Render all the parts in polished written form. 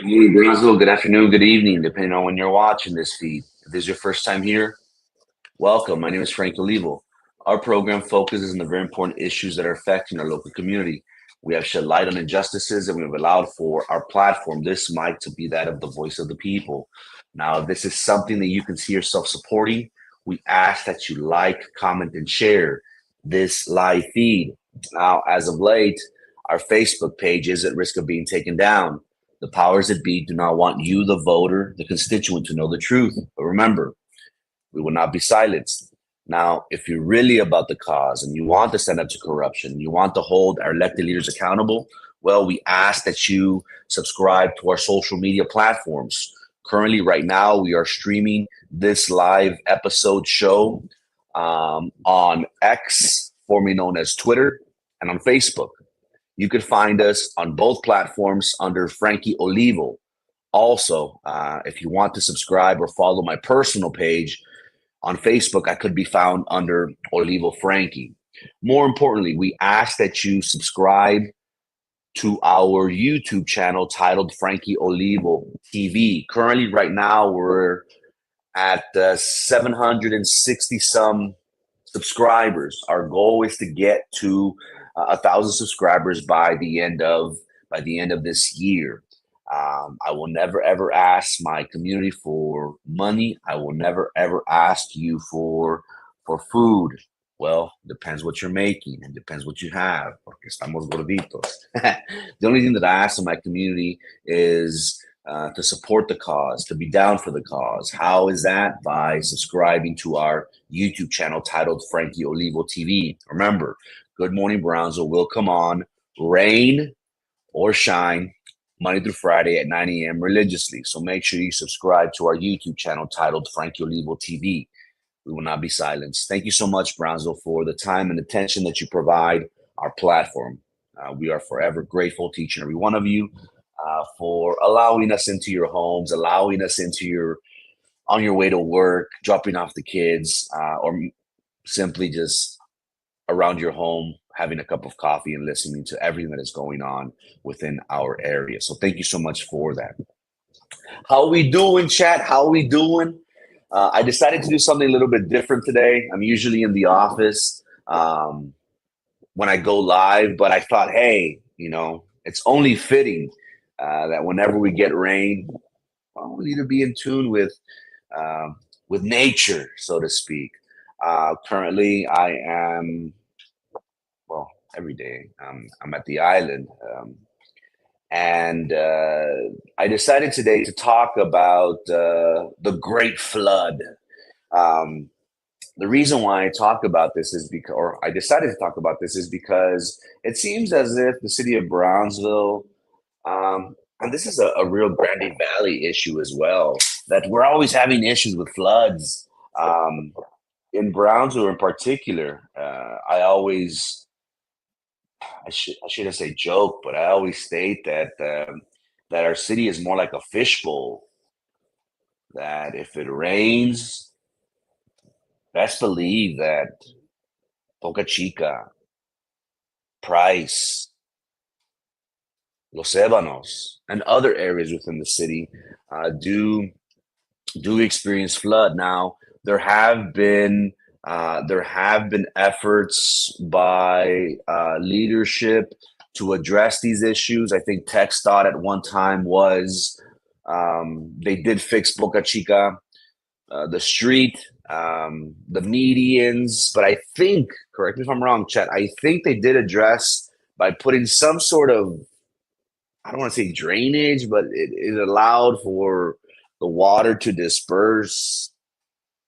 Good morning, Brazil. Good afternoon, good evening, depending on when you're watching this feed. If this is your first time here, welcome. My name is Frank Olivo. Our program focuses on the very important issues that are affecting our local community. We have shed light on injustices and we have allowed for our platform, this mic, to be that of the voice of the people. Now, if this is something that you can see yourself supporting, we ask that you like, comment, and share this live feed. Now, as of late, our Facebook page is at risk of being taken down. The powers that be do not want you, the voter, the constituent, to know the truth. But remember, we will not be silenced. Now, if you're really about the cause and you want to stand up to corruption, you want to hold our elected leaders accountable, well, we ask that you subscribe to our social media platforms. Currently, right now, we are streaming this live episode show on X, formerly known as Twitter, and on Facebook. You could find us on both platforms under Frankie Olivo. Also, if you want to subscribe or follow my personal page on Facebook, I could be found under Olivo Frankie. More importantly, we ask that you subscribe to our YouTube channel titled Frankie Olivo TV. Currently, right now, we're at 760 some subscribers. Our goal is to get to 1,000 subscribers by the end of this year. I will never ever ask my community for money. I will never ever ask you for food. Well, depends what you're making and depends what you have. Porque estamos gorditos. The only thing that I ask of my community is to support the cause, to be down for the cause. How is that? By subscribing to our YouTube channel titled Frankie Olivo TV. Remember, Good Morning Brownsville will come on, rain or shine, Monday through Friday at 9 a.m. religiously. So make sure you subscribe to our YouTube channel titled Frankie Olivo TV. We will not be silenced. Thank you so much, Brownsville, for the time and attention that you provide our platform. We are forever grateful to each and every one of you for allowing us into your homes, allowing us into your on your way to work, dropping off the kids, or simply just around your home, having a cup of coffee and listening to everything that is going on within our area. So thank you so much for that. How we doing, chat? How we doing? I decided to do something a little bit different today. I'm usually in the office when I go live, but I thought, hey, it's only fitting that whenever we get rain, well, we need to be in tune with nature, so to speak. Currently, I am every day. I'm at the island, and I decided today to talk about the Great Flood. Um, the reason why I talk about this is because, or I decided to talk about this is because it seems as if the city of Brownsville, and this is a Rio Grande Valley issue as well, that we're always having issues with floods. In Brownsville in particular, I shouldn't say joke, but I always state that our city is more like a fishbowl. That if it rains, best believe that Boca Chica, Price, Los Ebanos, and other areas within the city do experience flood. Now there have been efforts by leadership to address these issues. I think Tech's thought at one time was they did fix Boca Chica, the street, the medians, but I think, correct me if I'm wrong, Chet, I think they did address by putting some sort of, I don't want to say drainage, but it allowed for the water to disperse,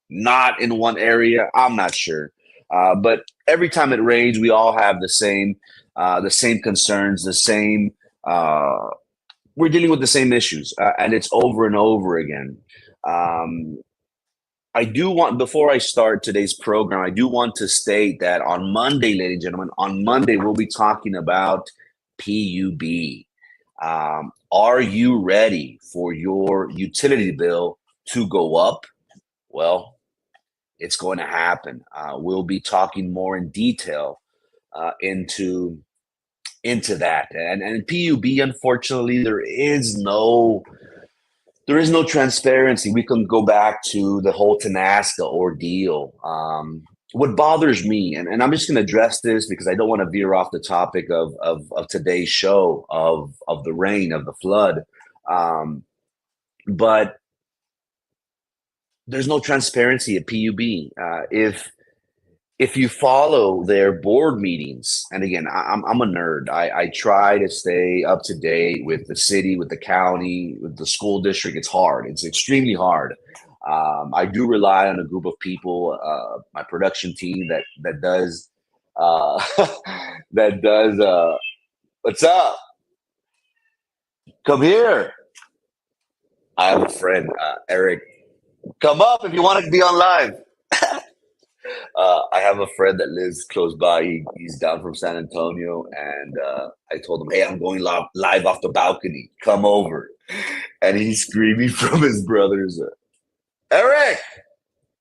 not in one area. I'm not sure. But every time it rains, we all have the same concerns, the same. We're dealing with the same issues, and it's over and over again. Um, I do want, before I start today's program, I do want to state that on Monday, ladies and gentlemen, on Monday we'll be talking about PUB. Are you ready for your utility bill to go up? Well, it's going to happen. We'll be talking more in detail into into that. And PUB, unfortunately, there is no transparency. We can go back to the whole Tanasca ordeal. What bothers me, and I'm just going to address this because I don't want to veer off the topic of today's show of the rain, of the flood. Um, but there's no transparency at PUB. If you follow their board meetings, and again, I'm a nerd. I try to stay up to date with the city, with the county, with the school district. It's hard. It's extremely hard. I do rely on a group of people, my production team that does uh, that does. What's up? Come here. I have a friend, Eric. Come up if you want to be on live. I have a friend that lives close by. He's down from San Antonio, and I told him, "Hey, I'm going live off the balcony. Come over." And he's screaming from his brother's Eric.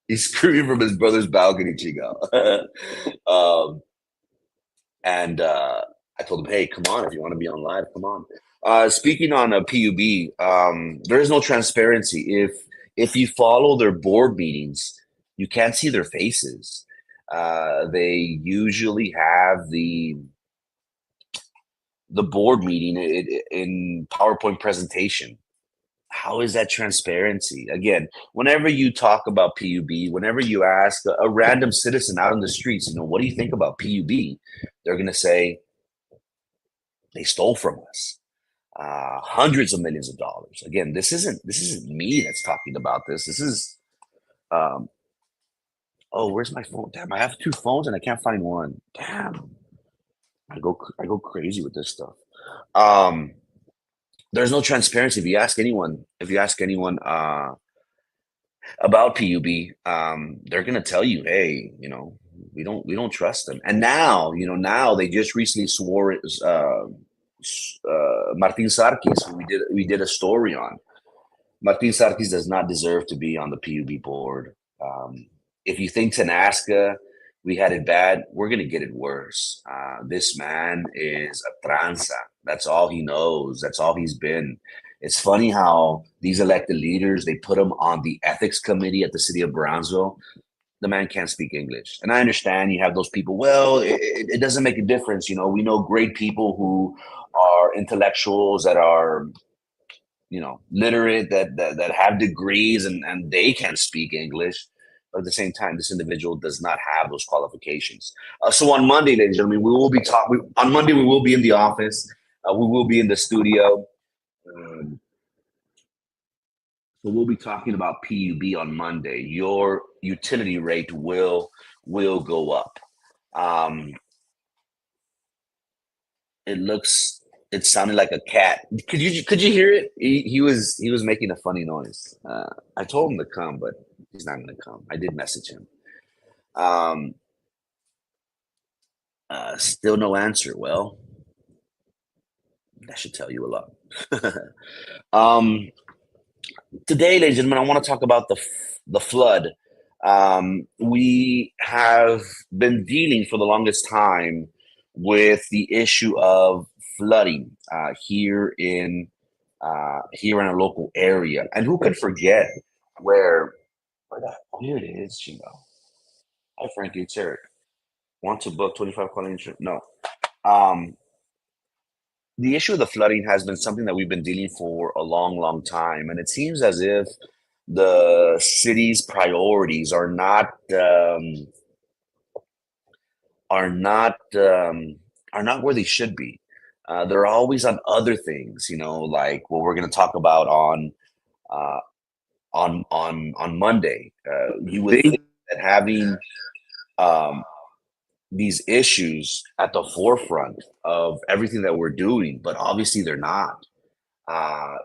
He's screaming from his brother's balcony, Chico. um, and I told him, "Hey, come on! If you want to be on live, come on." Speaking on a PUB, there is no transparency. If you follow their board meetings, you can't see their faces. They usually have the board meeting in PowerPoint presentation. How is that transparency? Again, whenever you talk about PUB, whenever you ask a random citizen out on the streets, what do you think about PUB? They're going to say they stole from us hundreds of millions of dollars. Again, this isn't me that's talking about this. This is um, oh, where's my phone? Damn, I have two phones and I can't find one. Damn, I go crazy with this stuff. Um, there's no transparency. If you ask anyone about PUB, they're gonna tell you, hey, we don't trust them. And now they just recently swore Martin Sarkis, who we did a story on. Martin Sarkis does not deserve to be on the PUB board. If you think Tanasca, we had it bad, we're going to get it worse. This man is a tranza. That's all he knows. That's all he's been. It's funny how these elected leaders, they put him on the ethics committee at the city of Brownsville. The man can't speak English. And I understand you have those people. Well, it doesn't make a difference. We know great people who are intellectuals that are literate, that have degrees, and they can speak English. But at the same time, this individual does not have those qualifications. So on Monday, ladies and gentlemen, we will be talking. On Monday, we will be in the office. We will be in the studio. Um, so we'll be talking about PUB on Monday. Your utility rate will go up. Um, it looks. It sounded like a cat. Could you hear it? He was making a funny noise. I told him to come, but he's not going to come. I did message him. Um, still no answer. Well, that should tell you a lot. um, Today, ladies and gentlemen, I want to talk about the flood. We have been dealing for the longest time with the issue of flooding here in a local area, and who could forget where that here it is, Hi, Frankie, it's Eric. Want to book 25 quality insurance? No. Um, the issue of the flooding has been something that we've been dealing for a long, long time, and it seems as if the city's priorities are not are not where they should be. They're always on other things, like what we're going to talk about uh, on Monday. You would think that having um, these issues at the forefront of everything that we're doing, but obviously they're not.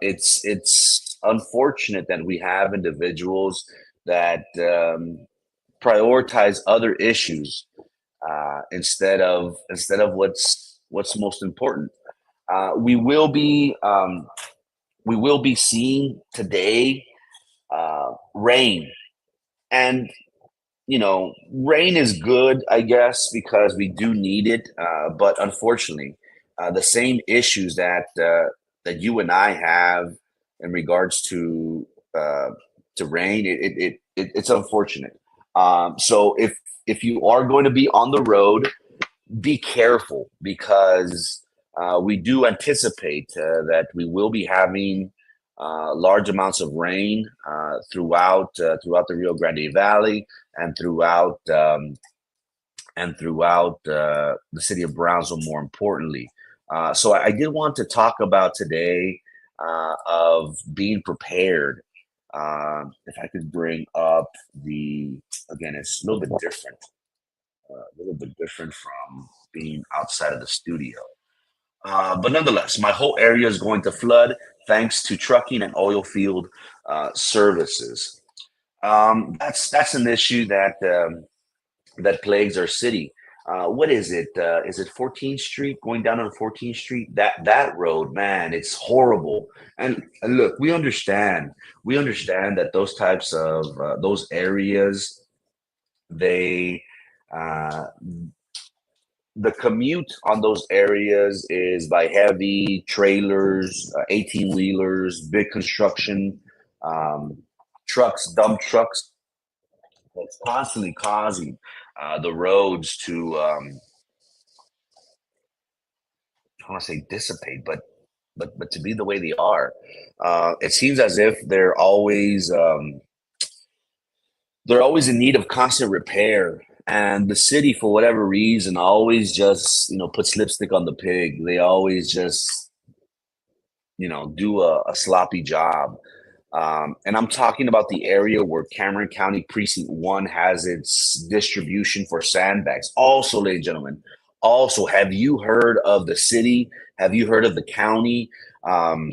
It's unfortunate that we have individuals that prioritize other issues instead of what's most important. Uh, we will be we will be seeing today rain, and rain is good, I guess, because we do need it. But unfortunately, the same issues that you and I have in regards uh, to rain. It's unfortunate. So if you are going to be on the road, be careful because we do anticipate that we will be having large amounts of rain throughout the Rio Grande Valley and throughout the city of Brownsville. More importantly, so I did want to talk about today of being prepared. If I could bring up the again, it's a little bit different from being outside of the studio. But nonetheless, my whole area is going to flood thanks to trucking and oil field services. That's an issue that plagues our city. What is it? Is it 14th Street going down on 14th Street? That road, man, it's horrible. And look, we understand that those types of those areas, they uh, the commute on those areas is by heavy trailers, 18 wheelers, big construction um, trucks, dump trucks. That's constantly causing the roads to I want to say dissipate, but to be the way they are. It seems as if they're always in need of constant repair. And the city, for whatever reason, always just puts lipstick on the pig. They always just do a sloppy job. And I'm talking about the area where Cameron County Precinct 1 has its distribution for sandbags. Also, ladies and gentlemen, also, have you heard of the city? Have you heard of the county? Um,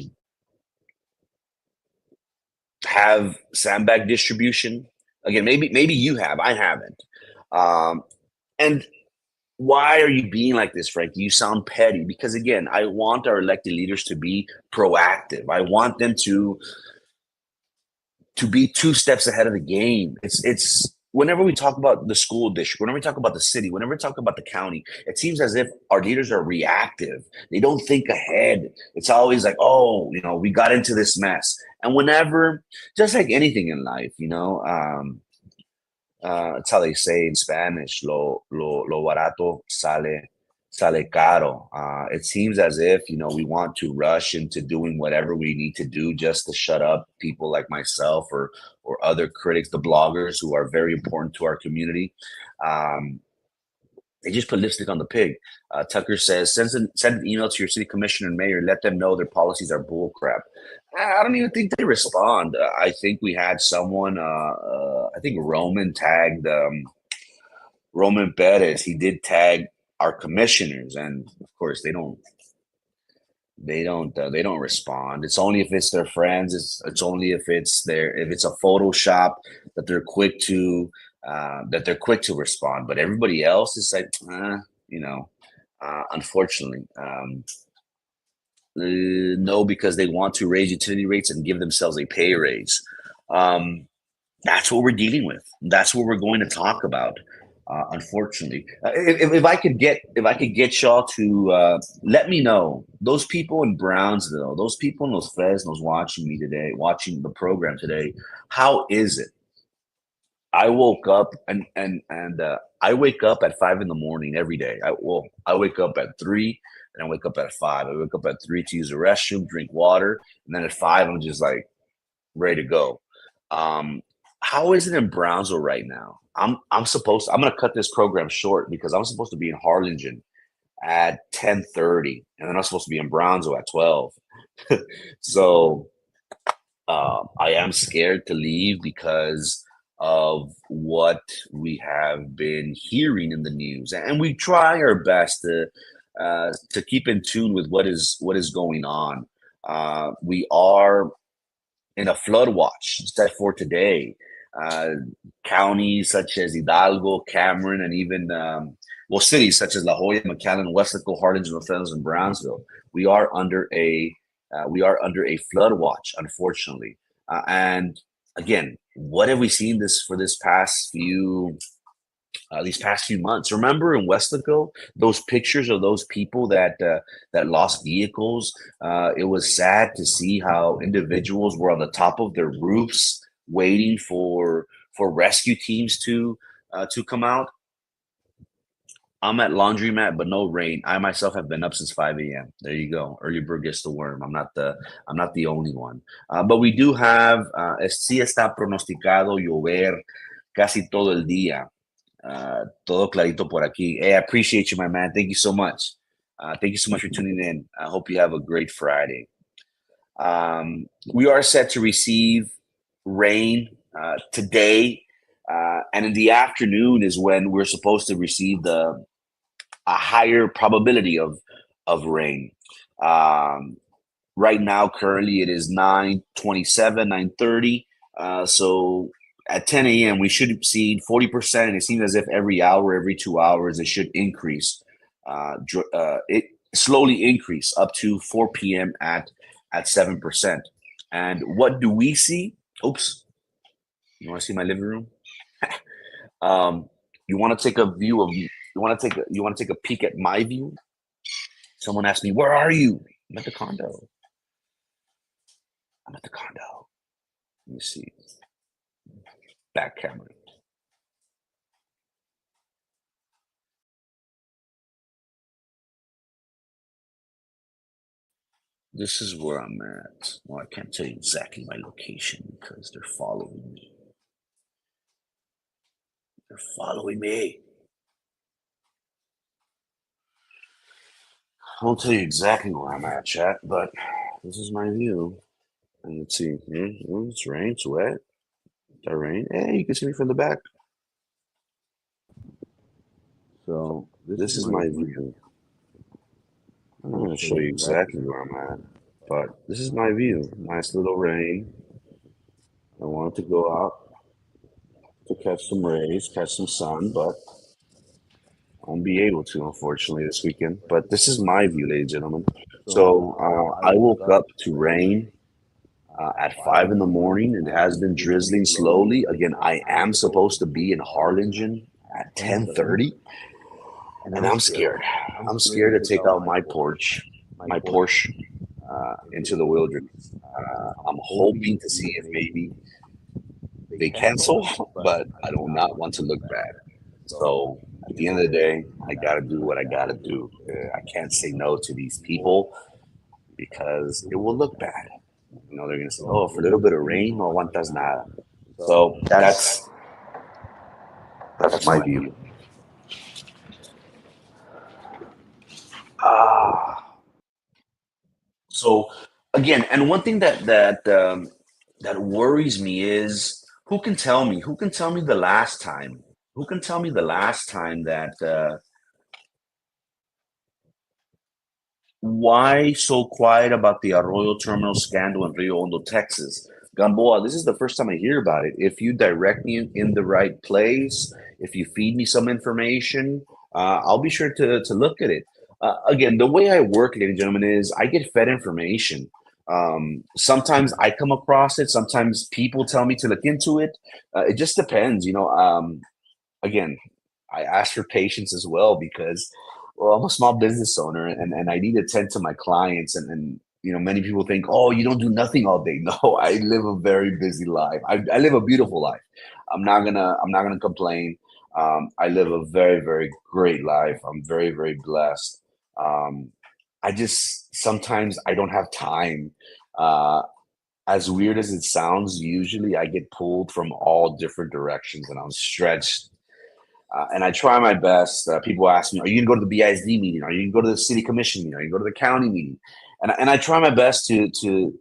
have sandbag distribution? Again, maybe you have. I haven't. Um, and why are you being like this, Frank? You sound petty because again, I want our elected leaders to be proactive. I want them to be two steps ahead of the game. It's whenever we talk about the school district, whenever we talk about the city, whenever we talk about the county, it seems as if our leaders are reactive. They don't think ahead. It's always like, oh, we got into this mess. And whenever, just like anything in life, it's how they say in Spanish, lo barato sale caro. It seems as if, we want to rush into doing whatever we need to do just to shut up people like myself or other critics, the bloggers who are very important to our community. Um, they just put lipstick on the pig. Tucker says, send an email to your city commissioner and mayor, let them know their policies are bullcrap. I don't even think they respond. I think we had someone, I think Roman Perez. He did tag our commissioners, and of course they don't respond. It's only if it's their friends. It's only if it's a Photoshop that they're quick to respond. But everybody else is like, unfortunately, no, because they want to raise utility rates and give themselves a pay raise. Um, that's what we're dealing with. That's what we're going to talk about. Unfortunately, if I could get y'all to let me know those people in Brownsville, those people in those Fresnos watching me today, watching the program today. How is it? I woke up and I wake up at 5 in the morning every day. I wake up at 3 and I wake up at 5. I wake up at 3 to use the restroom, drink water, and then at 5 I'm just like ready to go. Um, how is it in Brownsville right now? I'm gonna cut this program short because I'm supposed to be in Harlingen at 10:30, and then I'm supposed to be in Brownsville at 12. So I am scared to leave because of what we have been hearing in the news, and we try our best to keep in tune with what is going on. We are in a flood watch set for today. Uh, Counties such as Hidalgo, Cameron, and even cities such as La Jolla, McAllen, Westlaco, Harlingen, Los Angeles, and Brownsville. We are under a flood watch, unfortunately. And again, what have we seen this for this past few these past few months. Remember in Westlaco, those pictures of those people that lost vehicles. It was sad to see how individuals were on the top of their roofs waiting for rescue teams to come out. I'm at laundromat, but no rain. I myself have been up since 5 a.m. There you go. Early bird gets the worm. I'm not the only one. But we do have sí está pronosticado llover casi todo el día. Todo clarito por aquí. Hey, I appreciate you, my man. Thank you so much. Thank you so much for tuning in. I hope you have a great Friday. We are set to receive rain today, and in the afternoon is when we're supposed to receive a higher probability of rain. Um, right now, currently, it is 9:27, 9:30. So at 10 a.m., we should see 40%, and it seems as if every hour, every 2 hours, it should increase. It slowly increase up to 4 p.m. at 7%. And what do we see? Oops, you want to see my living room? Um, you want to take a view of you want to take a peek at my view? Someone asked me, "Where are you?" I'm at the condo. I'm at the condo. Let me see. Back camera. This is where I'm at. Well, I can't tell you exactly my location because they're following me. They're following me. I won't tell you exactly where I'm at, chat, but this is my view. And let's see. It's rain. It's wet. That rain. Hey, you can see me from the back. So this is my view. I'm not going to show you exactly where I'm at, but this is my view. Nice little rain. I wanted to go out to catch some rays, catch some sun, but I won't be able to, unfortunately, this weekend. But this is my view, ladies and gentlemen. So I woke up to rain at 5 in the morning. It has been drizzling slowly. Again, I am supposed to be in Harlingen at 10:30, and I'm scared. I'm scared to take out my Porsche, into the wilderness. I'm hoping to see if maybe they cancel, but I do not want to look bad. So at the end of the day, I got to do what I got to do. I can't say no to these people because it will look bad. They're going to say, oh, for a little bit of rain, no aguantas nada. So that's my view. So again, and one thing that worries me is who can tell me the last time that why so quiet about the Arroyo Terminal scandal in Rio Hondo, Texas? Gamboa, this is the first time I hear about it. If you direct me in the right place, if you feed me some information, I'll be sure to look at it. Again, the way I work, ladies and gentlemen, is I get fed information. Sometimes I come across it. Sometimes people tell me to look into it. It just depends. Again, I ask for patience as well because, well, I'm a small business owner and I need to tend to my clients. And many people think, oh, you don't do nothing all day. No, I live a very busy life. I live a beautiful life. I'm not gonna complain. I live a very, very great life. I'm very, very blessed. Um, I just sometimes I don't have time. Uh, as weird as it sounds, usually I get pulled from all different directions and I'm stretched and I try my best. People ask me, "Are you going to go to the BISD meeting? Are you going to go to the city commission meeting? Are you going to go to the county meeting?" And I try my best to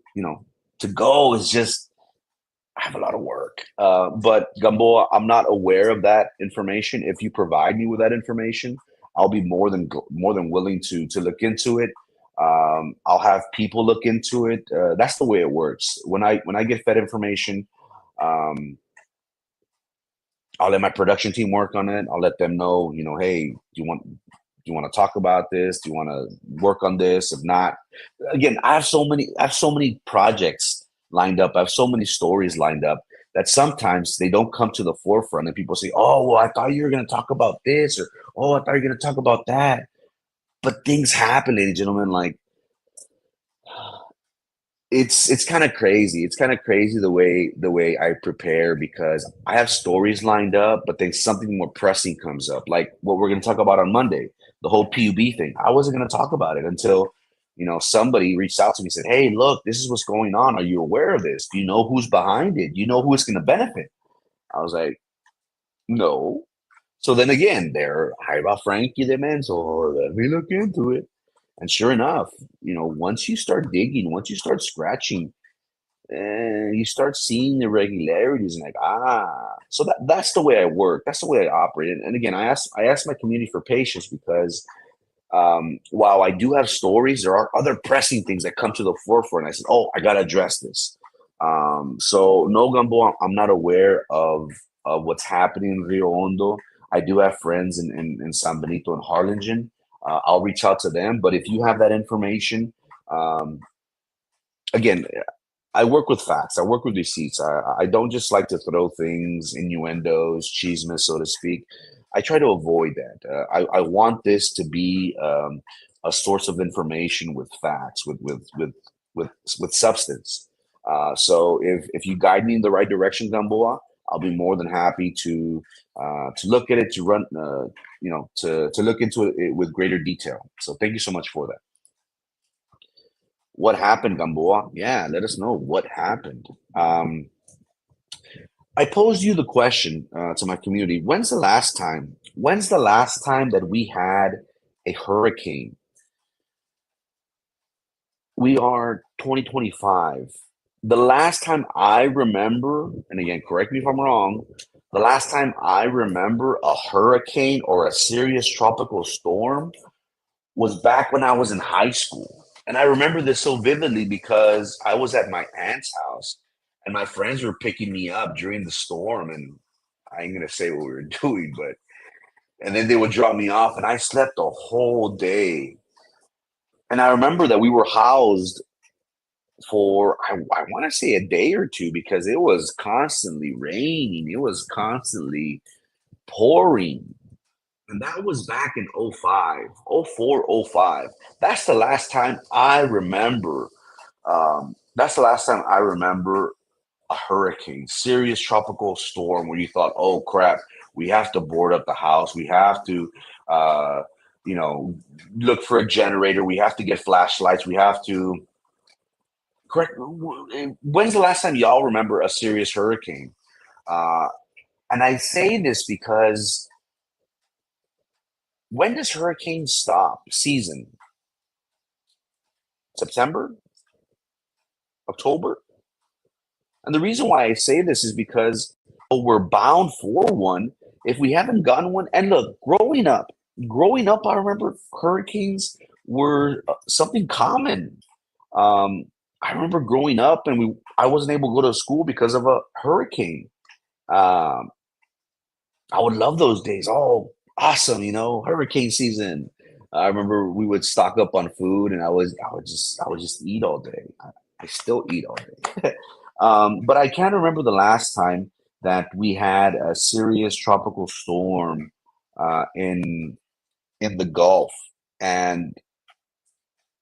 go. It's just I have a lot of work. But Gamboa, I'm not aware of that information. If you provide me with that information, I'll be more than willing to look into it. I'll have people look into it. That's the way it works. When I get fed information. Um, I'll let my production team work on it. I'll let them know, hey, do you want to talk about this? Do you want to work on this? If not, again, I have so many projects lined up. I have so many stories lined up that sometimes they don't come to the forefront, and people say, "Oh, well, I thought you were going to talk about this," or "Oh, I thought you were going to talk about that." But things happen, ladies and gentlemen. Like it's kind of crazy. It's kind of crazy the way I prepare because I have stories lined up, but then something more pressing comes up, like what we're going to talk about on Monday, the whole PUB thing. I wasn't going to talk about it until somebody reached out to me and said, "Hey, look, this is what's going on. Are you aware of this? Do you know who's behind it? Do you know who it's going to benefit?" I was like, "No." So then again, there, hi about Frankie de Menso, let me look into it. And sure enough, once you start digging, once you start scratching, and you start seeing irregularities and like, so that's the way I work. That's the way I operate. And again, I ask my community for patience because while I do have stories, there are other pressing things that come to the forefront. I said, "Oh, I got to address this." So no, Gumbo, I'm not aware of what's happening in Rio Hondo. I do have friends in San Benito and Harlingen. I'll reach out to them. But if you have that information, um, again, I work with facts. I work with receipts. I don't just like to throw things, innuendos, chismes, so to speak. I try to avoid that. I want this to be a source of information with facts, with with substance. So if you guide me in the right direction, Gamboa, I'll be more than happy to look at it, to run, to look into it with greater detail. So thank you so much for that. What happened, Gamboa? Yeah, let us know what happened. I posed you the question to my community. When's the last time that we had a hurricane? We are 2025. The last time I remember, and again, correct me if I'm wrong, the last time I remember a hurricane or a serious tropical storm was back when I was in high school. And I remember this so vividly because I was at my aunt's house and my friends were picking me up during the storm. And I ain't going to say what we were doing, but, and then they would drop me off and I slept the whole day. And I remember that we were housed for, I want to say a day or two because it was constantly raining, it was constantly pouring. And that was back in '05, '04, '05. That's the last time I remember. That's the last time I remember a hurricane, serious tropical storm where you thought, "Oh crap, we have to board up the house. We have to, uh, you know, look for a generator. We have to get flashlights. We have to." Correct. When's the last time y'all remember a serious hurricane? Uh, and I say this because when does hurricane stop season? September, October? And the reason why I say this is because we're bound for one if we haven't gotten one. And look, growing up, I remember hurricanes were something common. Um, I remember growing up and I wasn't able to go to school because of a hurricane. Um, I would love those days. Oh, awesome, hurricane season. I remember we would stock up on food and I would just eat all day. I still eat all day. But I can't remember the last time that we had a serious tropical storm in the Gulf. And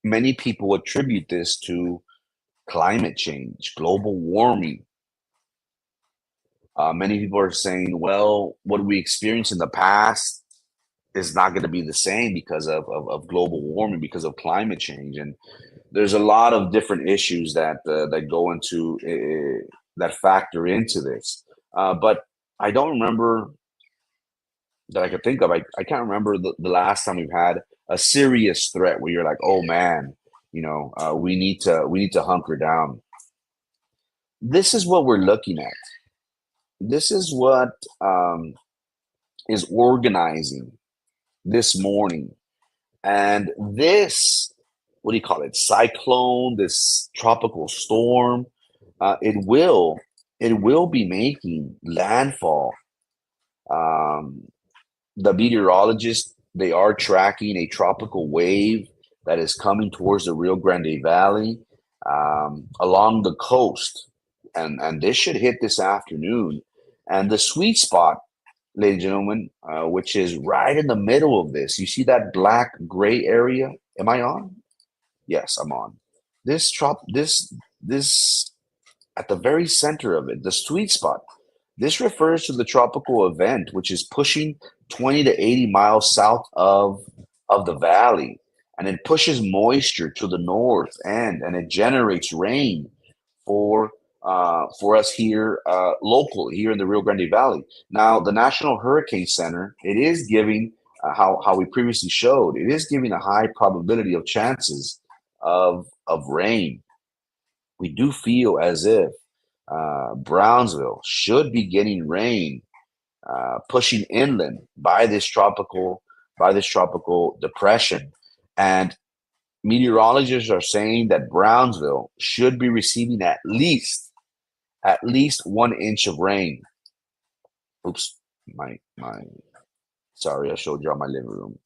many people attribute this to climate change, global warming. Many people are saying, well, what we experienced in the past is not going to be the same because of global warming, because of climate change. And there's a lot of different issues that go into that factor into this. But I don't remember that I could think of. I can't remember the last time we've had a serious threat where you're like, oh man, we need to hunker down. This is what we're looking at. This is what is organizing this morning. And this, what do you call it? Cyclone, this tropical storm, it will be making landfall. Um, the meteorologists, they are tracking a tropical wave that is coming towards the Rio Grande Valley along the coast. and this should hit this afternoon. And the sweet spot, ladies and gentlemen, which is right in the middle of this. You see that black gray area? Am I on? Yes, I'm on. This at the very center of it, the sweet spot. This refers to the tropical event, which is pushing 20 to 80 miles south of the valley, and it pushes moisture to the north end, and it generates rain for for us here locally here in the Rio Grande Valley. Now, the National Hurricane Center, it is giving how we previously showed, it is giving a high probability of chances of rain. We do feel as if Brownsville should be getting rain, pushing inland by this tropical depression, and meteorologists are saying that Brownsville should be receiving at least 1 inch of rain. Oops, my sorry, I showed you on my living room.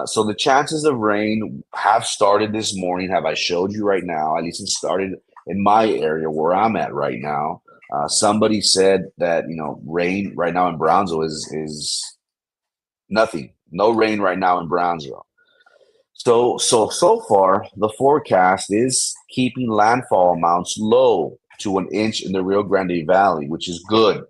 So the chances of rain have started this morning. Have I showed you right now? At least it started in my area where I'm at right now. Somebody said that rain right now in Brownsville is nothing. No rain right now in Brownsville. So far, the forecast is keeping landfall amounts low to 1 inch in the Rio Grande Valley, which is good.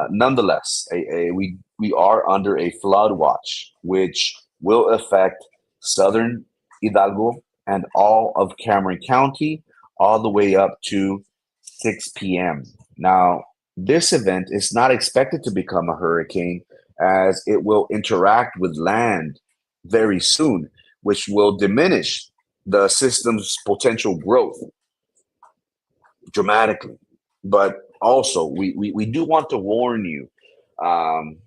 Nonetheless, we are under a flood watch, which will affect southern Hidalgo and all of Cameron County, all the way up to 6 p.m. Now, this event is not expected to become a hurricane as it will interact with land very soon, which will diminish the system's potential growth dramatically. But also, we do want to warn you. Um,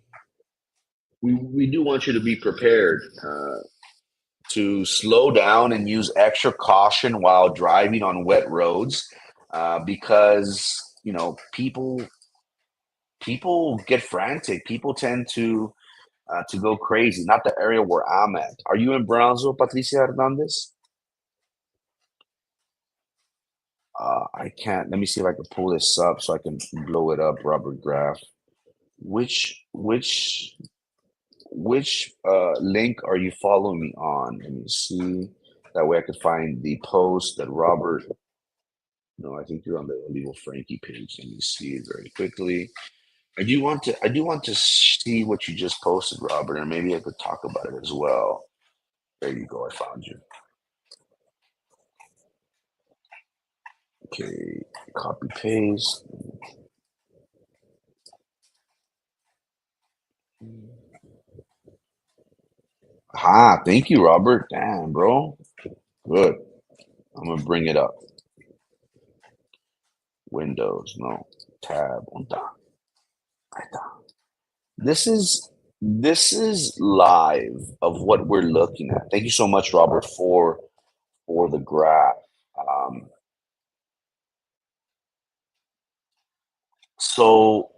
we do want you to be prepared to slow down and use extra caution while driving on wet roads, because people get frantic. People tend to go crazy. Not the area where I'm at. Are you in Brownsville, Patricia Hernandez? I can't. Let me see if I can pull this up so I can blow it up, Robert Graf. Which which which link are you following me on? Let me see. That way I could find the post that Robert. No, I think you're on the Illegal Frankie page. Let me see it very quickly. I do want to see what you just posted, Robert, and maybe I could talk about it as well. There you go. I found you. Okay, copy paste. Ah, thank you, Robert. Damn, bro. Good. I'm gonna bring it up. Windows, no. Tab. Unta. Ahí está. This is live of what we're looking at. Thank you so much, Robert, for the graph. Um, so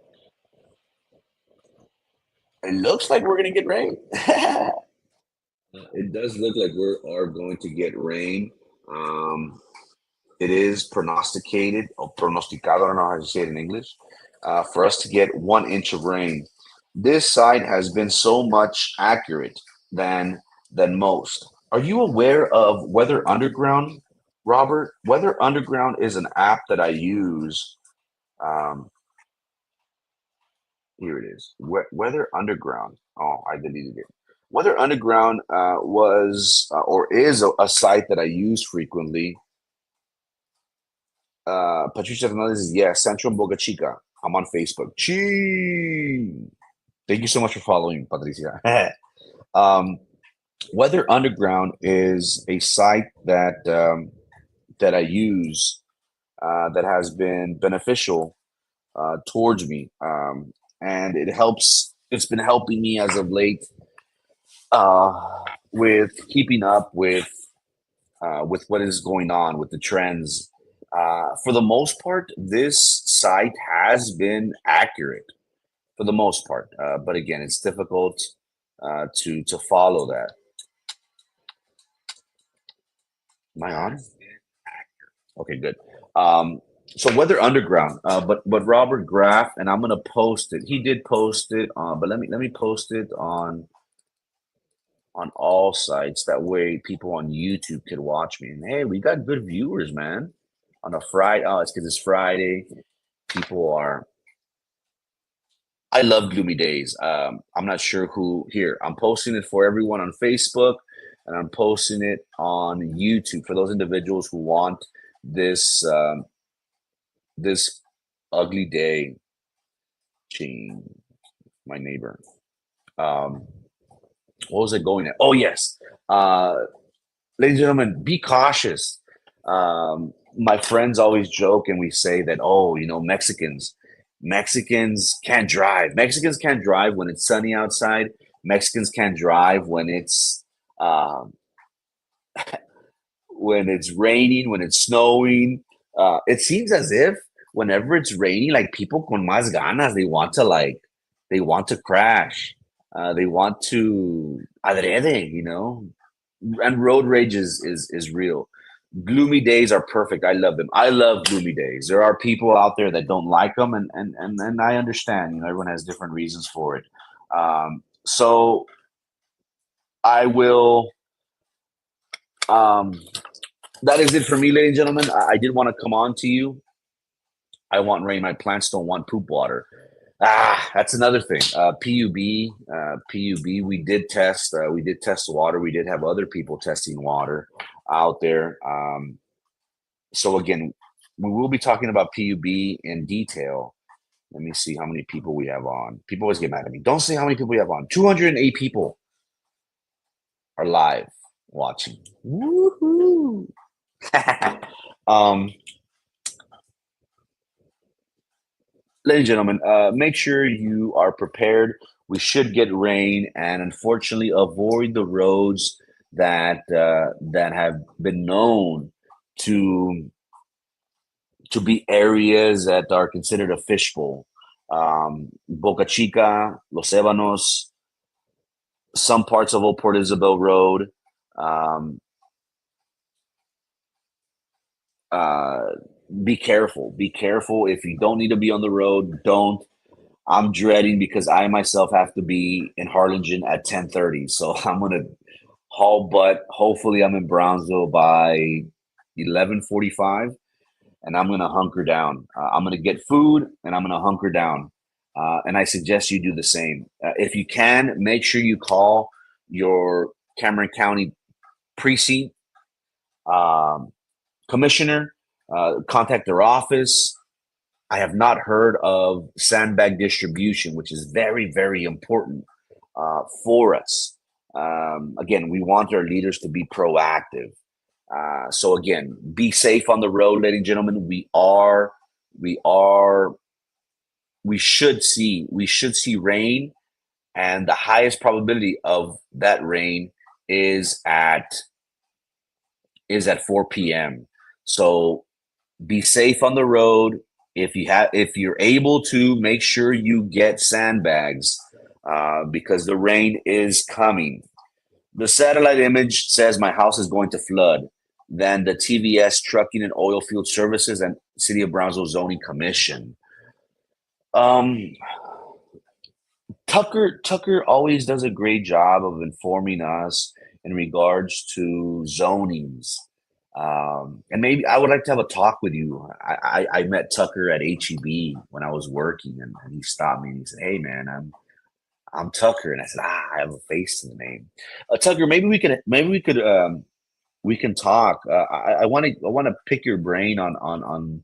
it looks like we're gonna get rain. It does look like we are going to get rain. Um, it is pronosticated or pronosticado, I don't know how to say it in English, for us to get 1 inch of rain. This site has been so much accurate than most. Are you aware of Weather Underground, Robert? Weather Underground is an app that I use. Um, Here it is. Weather Underground. Oh, I deleted it. Weather Underground was or is a site that I use frequently. Patricia Fernandez is yes, Central Boca Chica. I'm on Facebook. Chee. Thank you so much for following, Patricia. um, Weather Underground is a site that I use that has been beneficial towards me, and it helps. It's been helping me as of late uh, with keeping up with what is going on with the trends. For the most part, this site has been accurate for the most part, but again, it's difficult to follow that. Am I on? Okay, good. So Weather Underground, but Robert Graff, and I'm gonna post it. He did post it but let me post it on all sites. That way, people on YouTube could watch me. And hey, we got good viewers, man. On a Friday, oh, it's because it's Friday. People are. I love gloomy days. I'm not sure who here. I'm posting it for everyone on Facebook, and I'm posting it on YouTube for those individuals who want this ugly day. Ching, my neighbor. Um, what was it going at? Oh yes. Uh, Ladies and gentlemen, be cautious. My friends always joke and we say that, oh, Mexicans can't drive. Mexicans can't drive when it's sunny outside. Mexicans can't drive um, when it's raining, when it's snowing. It seems as if whenever it's raining, like people con más ganas, they want to crash. They want to adrede, and road rage is real. Gloomy days are perfect. I love them. I love gloomy days. There are people out there that don't like them, and I understand. Everyone has different reasons for it. So I will. Um, that is it for me, ladies and gentlemen. I did want to come on to you. I want rain. My plants don't want poop water. That's another thing. PUB, PUB. We did test water. We did have other people testing water out there. So again, we will be talking about PUB in detail. Let me see how many people we have on. People always get mad at me. Don't say how many people we have on. 208 people are live watching. Woohoo! um, Ladies and gentlemen, make sure you are prepared. We should get rain, and unfortunately, avoid the roads that have been known to be areas that are considered a fishbowl. Boca Chica, Los Ebanos, some parts of Old Port Isabel Road. Um, uh, be careful. Be careful. If you don't need to be on the road, don't. I'm dreading because I myself have to be in Harlingen at 10:30. So I'm gonna haul butt. Hopefully I'm in Brownsville by 11:45, and I'm gonna hunker down. I'm gonna get food and I'm gonna hunker down. And I suggest you do the same. If you can, make sure you call your Cameron County precinct um, commissioner. Contact their office. I have not heard of sandbag distribution, which is very, very important for us. Again, we want our leaders to be proactive. So again, be safe on the road, ladies and gentlemen. We are, we should see rain, and the highest probability of that rain is at 4 p.m. So be safe on the road. If you're able to, make sure you get sandbags because the rain is coming. The satellite image says my house is going to flood. Then the TVS Trucking and Oil Field Services and City of Brownsville Zoning Commission. Um, Tucker always does a great job of informing us in regards to zonings. And maybe I would like to have a talk with you. I met Tucker at HEB when I was working, and he stopped me and he said, "Hey, man, I'm Tucker," and I said, "I have a face to the name." Tucker, we can talk. I want to pick your brain on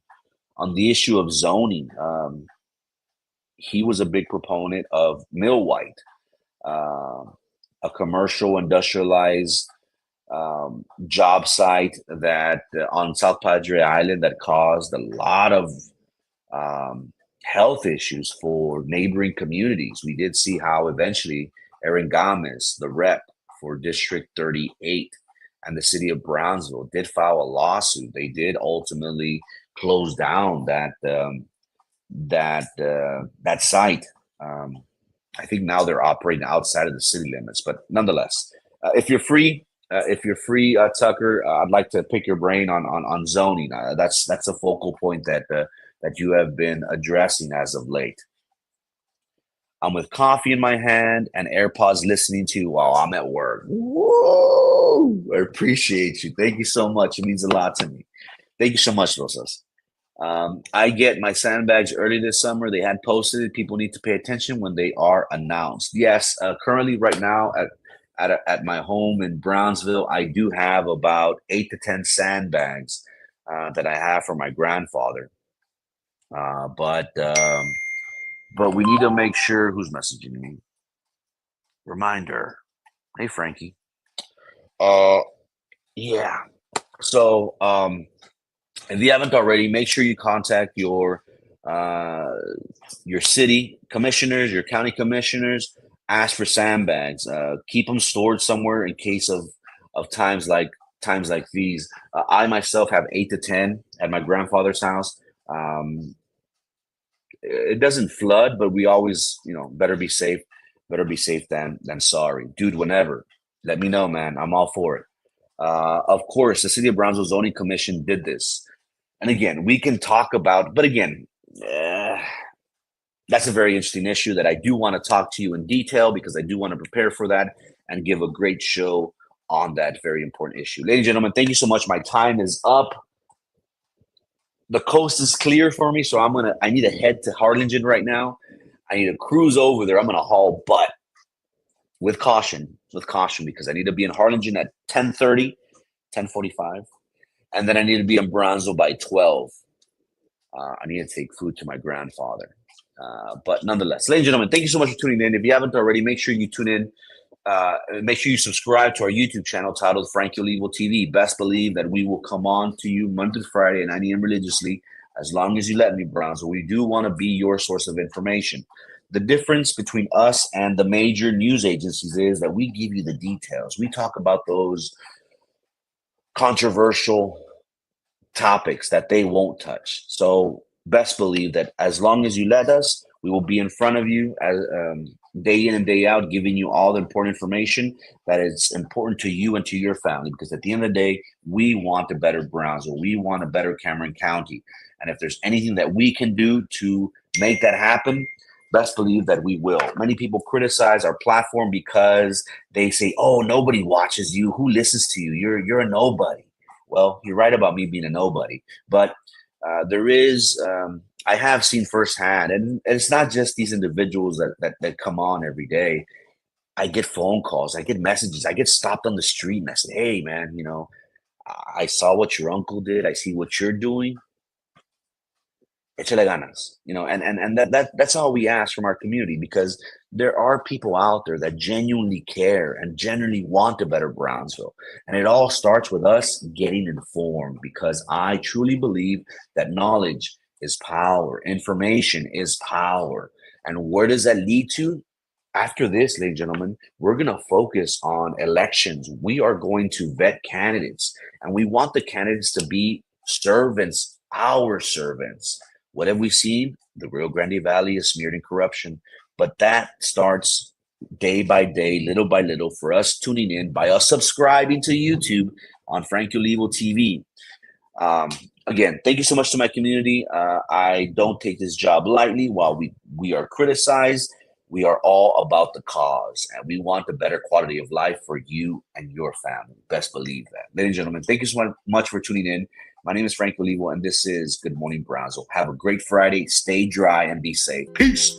the issue of zoning. He was a big proponent of Millwhite, uh, a commercial industrialized job site that on South Padre Island that caused a lot of health issues for neighboring communities. We did see how eventually Aaron Gomez, the rep for District 38 and the city of Brownsville, did file a lawsuit. They did ultimately close down that site. I think now they're operating outside of the city limits, but nonetheless, if you're free, if you're free, Tucker, I'd like to pick your brain on zoning. That's a focal point that you have been addressing as of late. I'm with coffee in my hand and AirPods listening to while I'm at work. Whoa! I appreciate you. Thank you so much. It means a lot to me. Thank you so much, Rosas. I get my sandbags early this summer. They had posted it. People need to pay attention when they are announced. Yes, currently, right now at my home in Brownsville, I do have about 8 to 10 sandbags that I have for my grandfather. Uh, but um, but we need to make sure who's messaging me. Reminder. Hey, Frankie. Uh, yeah. So, if you haven't already, make sure you contact uh, your city commissioners, your county commissioners. Ask for sandbags. Keep them stored somewhere in case of times like these. I myself have 8 to 10 at my grandfather's house. Um, it doesn't flood, but we always, better be safe. Better be safe than sorry, dude. Whenever, let me know, man. I'm all for it. Of course, the City of Brownsville Zoning Commission did this. And again, we can talk about, but again, uh, that's a very interesting issue that I do want to talk to you in detail because I do want to prepare for that and give a great show on that very important issue. Ladies and gentlemen, thank you so much. My time is up. The coast is clear for me, so I need to head to Harlingen right now. I need to cruise over there. I'm gonna haul butt with caution, because I need to be in Harlingen at 10:30, 10:45, and then I need to be in Brownsville by 12. I need to take food to my grandfather. But nonetheless, ladies and gentlemen, thank you so much for tuning in. If you haven't already, make sure you tune in. Make sure you subscribe to our YouTube channel titled Frank Olivo TV. Best believe that we will come on to you Monday to Friday at 9 a.m. religiously, as long as you let me, Brownsville. We do want to be your source of information. The difference between us and the major news agencies is that we give you the details. We talk about those controversial topics that they won't touch. So best believe that as long as you let us, we will be in front of you as day in and day out, giving you all the important information that is important to you and to your family. Because at the end of the day, we want a better Brownsville. We want a better Cameron County. And if there's anything that we can do to make that happen, best believe that we will. Many people criticize our platform because they say, "Oh, nobody watches you. Who listens to you? You're a nobody." Well, you're right about me being a nobody, but there is. I have seen firsthand, and it's not just these individuals that come on every day. I get phone calls, I get messages, I get stopped on the street, and I said, "Hey, man, I saw what your uncle did. I see what you're doing. Échale ganas," and that's all we ask from our community, because there are people out there that genuinely care and genuinely want a better Brownsville. And it all starts with us getting informed, because I truly believe that knowledge is power, information is power. And where does that lead to? After this, ladies and gentlemen, we're going to focus on elections. We are going to vet candidates, and we want the candidates to be servants, our servants. What have we seen? The Rio Grande Valley is smeared in corruption, but that starts day by day, little by little, for us tuning in, by us subscribing to YouTube on Frank Olivo TV. Um, Again, thank you so much to my community. I don't take this job lightly. While we are criticized, we are all about the cause, and we want a better quality of life for you and your family. Best believe that. Ladies and gentlemen, thank you so much for tuning in. My name is Frank Olivo, and this is Good Morning Brownsville. Have a great Friday. Stay dry and be safe. Peace.